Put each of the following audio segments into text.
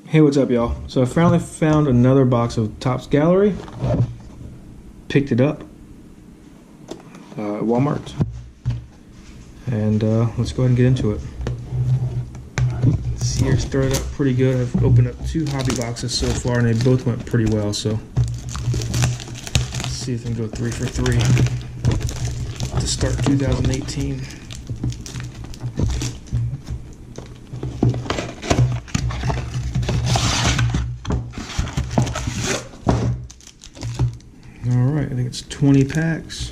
Hey, what's up, y'all? So I finally found another box of Topps Gallery. Picked it up at Walmart. And let's go ahead and get into it. This year started out pretty good. I've opened up 2 hobby boxes so far, and they both went pretty well. So let's see if I can go 3 for 3 to start 2018. Alright, I think it's 20 packs.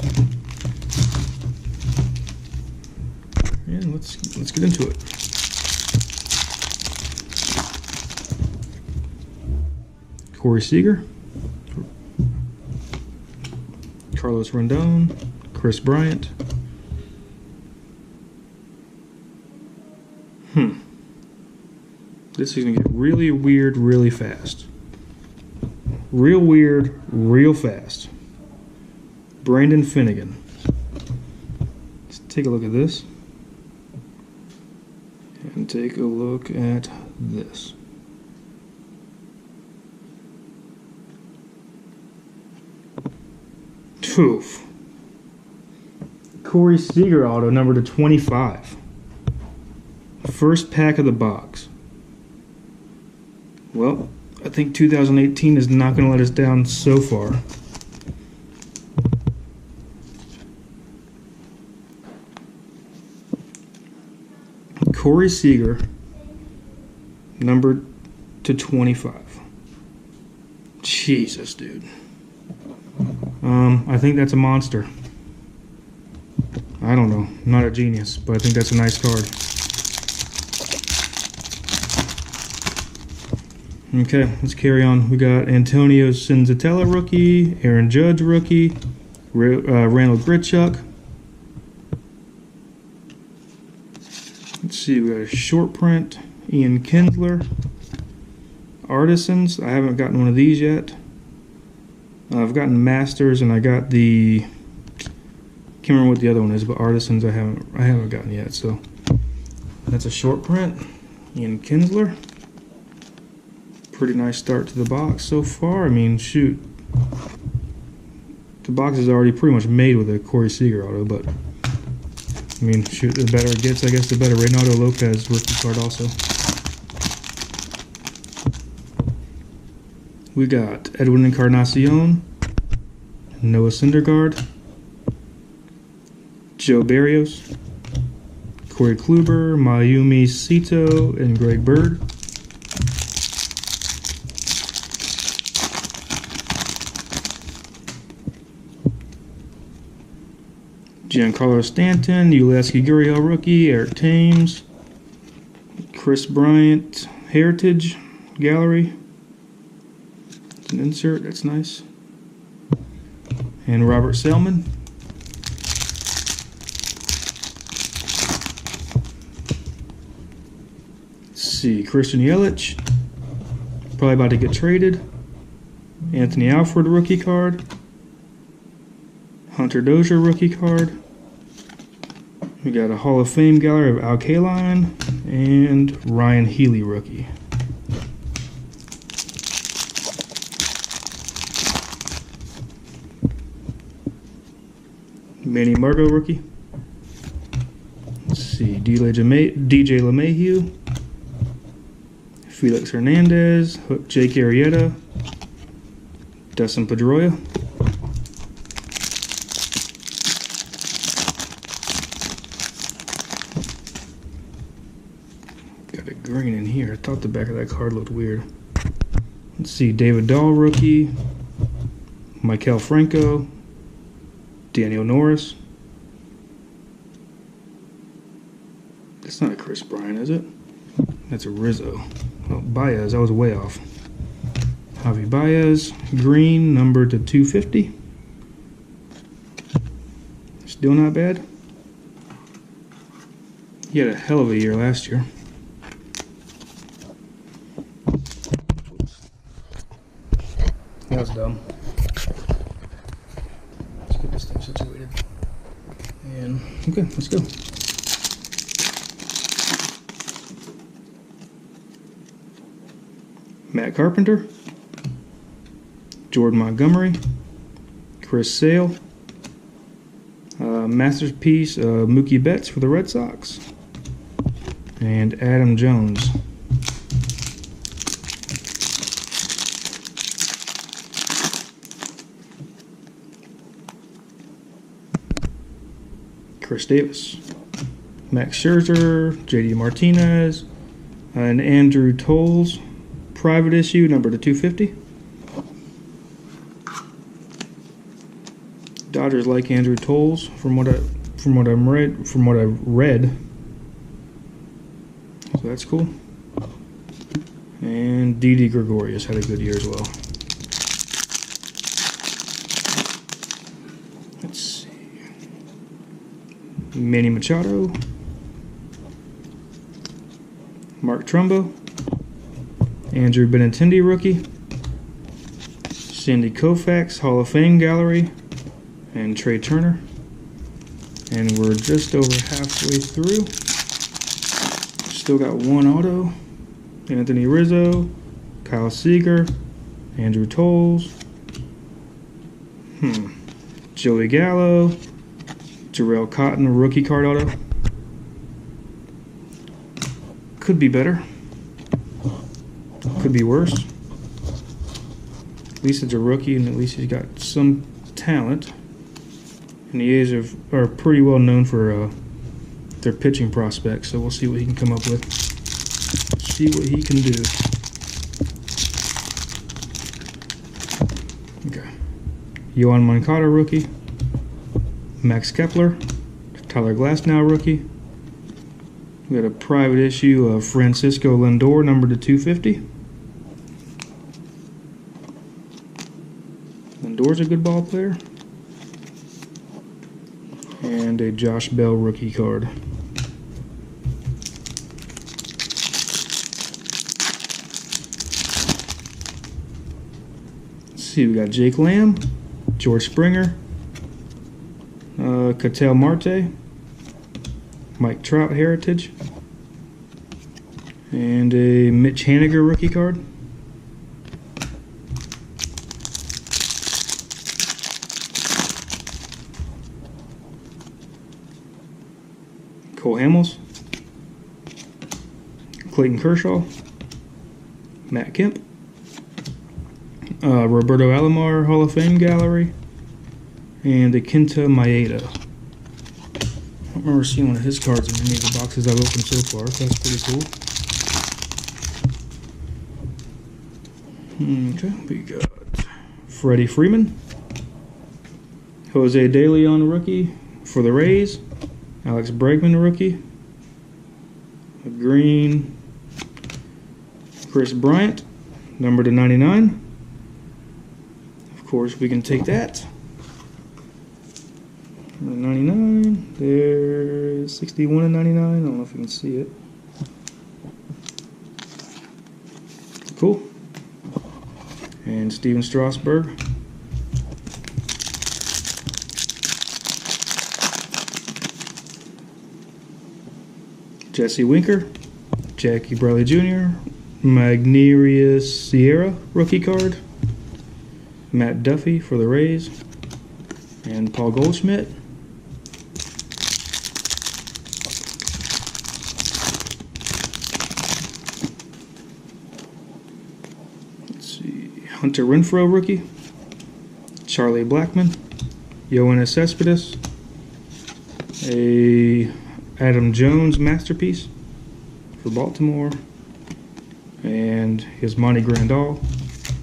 And let's get into it. Corey Seager, Carlos Rendon, Kris Bryant. This is gonna get really weird really fast. Real weird, real fast. Brandon Finnegan. Let's take a look at this. And take a look at this. Oof. Corey Seager auto, number to 25. First pack of the box. Well, I think 2018 is not going to let us down so far. Corey Seager, numbered to 25. Jesus, dude. I think that's a monster. I don't know. I'm not a genius, but I think that's a nice card. Okay, let's carry on. We got Antonio Senzatella rookie, Aaron Judge rookie, Randall Grichuk. Let's see, we got a short print, Ian Kinsler. Artisans, I haven't gotten one of these yet. I've gotten Masters and I got the, can't remember what the other one is, but Artisans I haven't gotten yet. So that's a short print, Ian Kinsler. Pretty nice start to the box so far. I mean, shoot, the box is already pretty much made with a Corey Seager auto, but I mean, shoot, the better it gets, I guess the better. Reynaldo Lopez rookie card also. We got Edwin Encarnacion, Noah Syndergaard, Joe Barrios, Corey Kluber, Mayumi Sito, and Greg Bird. Giancarlo Stanton, Yulieski Gurriel rookie, Eric Thames, Kris Bryant, Heritage Gallery. It's an insert, that's nice. And Robert Selman. Let's see, Christian Yelich, probably about to get traded. Anthony Alford rookie card. Hunter Dozier rookie card. We got a Hall of Fame gallery of Al Kaline and Ryan Healy rookie. Manny Margot rookie. Let's see, DJ LeMahieu, Felix Hernandez, Jake Arrieta, Dustin Pedroia. Got a green in here. I thought the back of that card looked weird. Let's see, David Dahl rookie, Maikel Franco, Daniel Norris. That's not a Kris Bryant, is it? That's a Rizzo. Oh, Baez, I was way off. Javi Baez, green, numbered to 250. Still not bad. He had a hell of a year last year. That was dumb. Let's get this thing situated. And, okay, let's go. Matt Carpenter, Jordan Montgomery, Chris Sale, masterpiece Mookie Betts for the Red Sox, and Adam Jones. Chris Davis, Max Scherzer, JD Martinez, and Andrew Toles, private issue number to 250. Dodgers like Andrew Toles from what I've read. So that's cool. And Didi Gregorius had a good year as well. Let's see. Manny Machado, Mark Trumbo, Andrew Benintendi rookie, Sandy Koufax Hall of Fame gallery, and Trey Turner. And we're just over halfway through. Still got one auto. Anthony Rizzo, Kyle Seager, Andrew Toles, Joey Gallo, Jarrell Cotton rookie card auto. Could be better. Could be worse. At least it's a rookie, and at least he's got some talent. And the A's are pretty well known for their pitching prospects, so we'll see what he can come up with. See what he can do. Okay. Yohan Moncada rookie. Max Kepler. Tyler Glasnow rookie. We got a private issue of Francisco Lindor, number to 250. Lindor's a good ball player. And a Josh Bell rookie card. Let's see, we got Jake Lamb, George Springer, Ketel Marte, Mike Trout heritage, and a Mitch Haniger rookie card. Cole Hamels, Clayton Kershaw, Matt Kemp, Roberto Alomar Hall of Fame gallery, and a Kenta Maeda. I don't remember seeing one of his cards in any of the boxes I've opened so far. That's pretty cool. Okay, we got Freddie Freeman, Jose De Leon rookie for the Rays, Alex Bregman rookie, a green Chris Bryant, number to 99. Of course, we can take that. 99, there's 61 and 99. I don't know if you can see it. Cool. And Steven Strasburg. Jesse Winker, Jackie Bradley Jr., Magneuris Sierra rookie card, Matt Duffy for the Rays, and Paul Goldschmidt. Let's see, Hunter Renfroe rookie, Charlie Blackmon, Yoenis Cespedes, a Adam Jones masterpiece for Baltimore, and his Monty Grandal.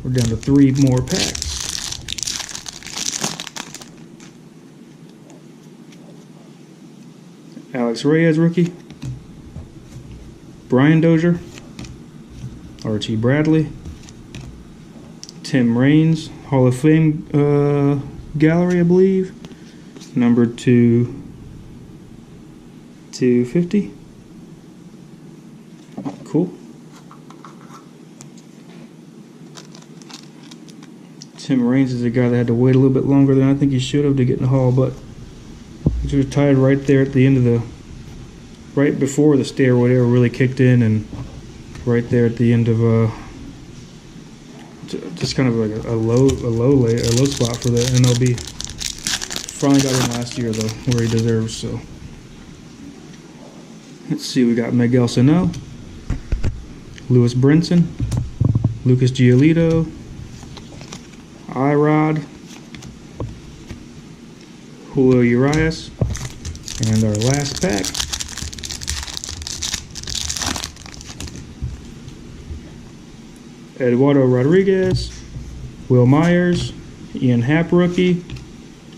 We're down to 3 more packs. Alex Reyes rookie, Brian Dozier, Archie Bradley, Tim Raines Hall of Fame gallery, I believe, number 250. Cool. Tim Raines is a guy that had to wait a little bit longer than I think he should have to get in the Hall, but he was tied right there at the end of the, right before the steroid era really kicked in, and right there at the end of just kind of like a low spot for the MLB. Finally got him last year though, where he deserves. So let's see, we got Miguel Sano, Lewis Brinson, Lucas Giolito, Irod, Julio Urias, and our last pack, Eduardo Rodriguez, Will Myers, Ian Happ rookie,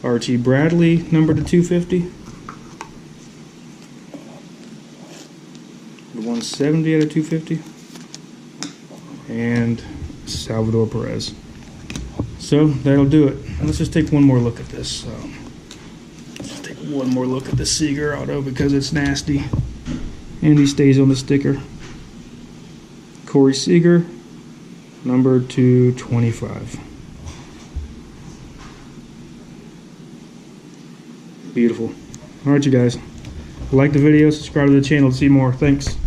Archie Bradley numbered to 250, the 170 out of 250, and Salvador Perez. So that'll do it. Let's just take one more look at this. Just take one more look at the Seager auto because it's nasty, and he stays on the sticker. Corey Seager, numbered to 25. Beautiful. Alright, you guys. Like the video, subscribe to the channel to see more. Thanks.